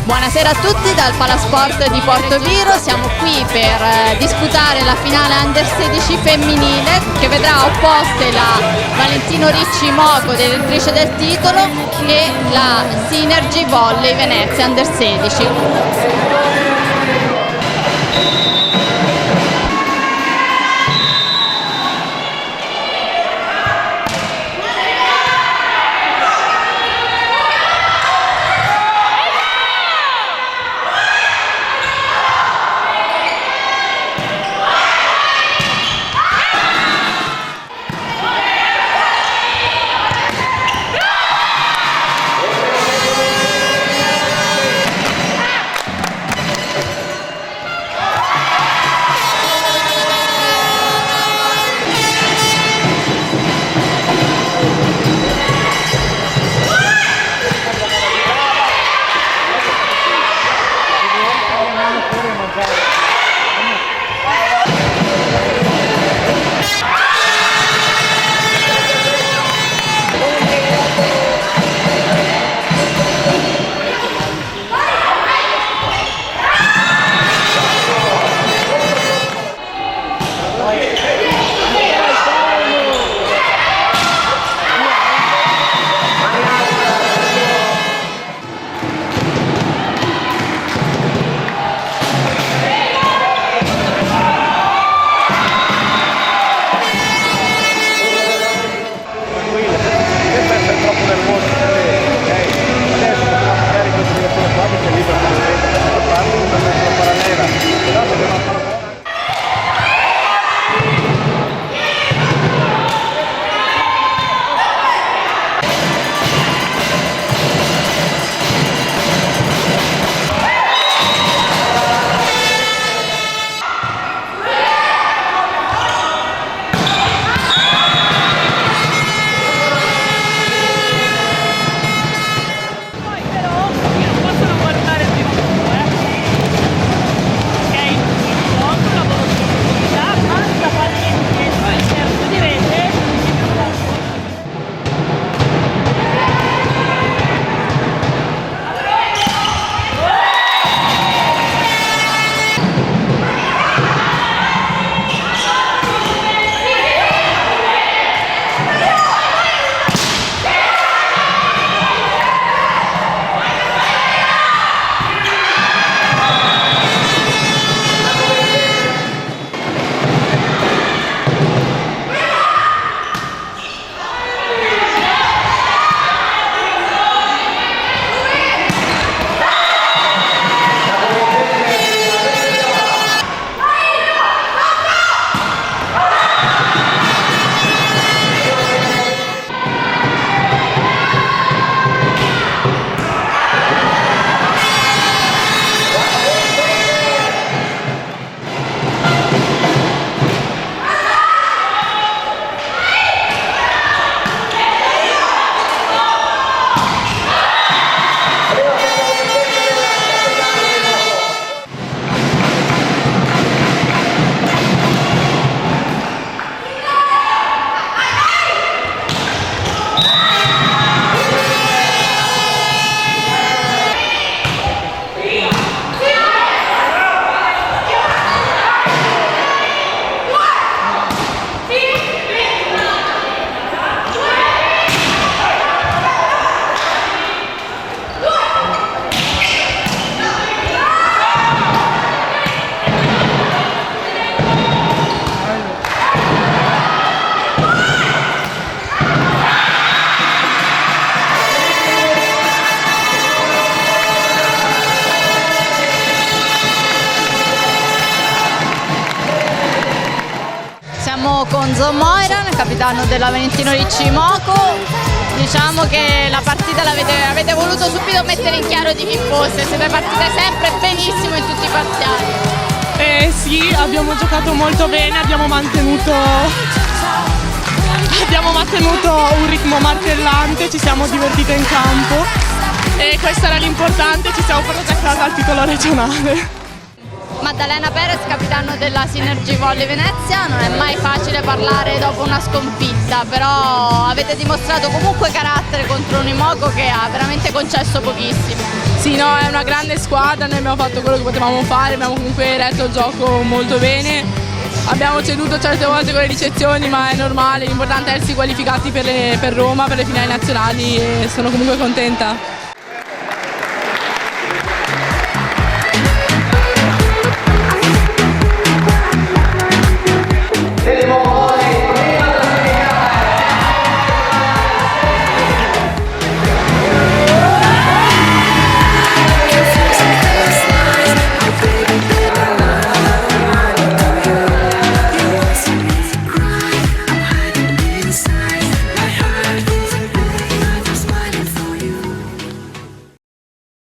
Buonasera a tutti dal Palasport di Portoviro, siamo qui per disputare la finale Under 16 femminile che vedrà opposte la Valentino Ricci Moco, detentrice del titolo, e la Synergy Volley Venezia Under 16. Con Zon Moiran, capitano della Valentino Ricci Moco. Diciamo che la partita avete voluto subito mettere in chiaro di chi fosse, siete partite sempre benissimo in tutti i parziali. Sì, abbiamo giocato molto bene, abbiamo mantenuto un ritmo martellante, ci siamo divertite in campo e questo era l'importante, ci siamo portate a casa al titolo regionale. Maddalena Perez, capitano della Synergy Volley Venezia. Non è mai facile parlare dopo una sconfitta, però avete dimostrato comunque carattere contro un Imoco che ha veramente concesso pochissimo. Sì, no, è una grande squadra, noi abbiamo fatto quello che potevamo fare, abbiamo comunque retto il gioco molto bene. Abbiamo ceduto certe volte con le ricezioni, ma è normale, l'importante è essersi qualificati per Roma, per le finali nazionali, e sono comunque contenta.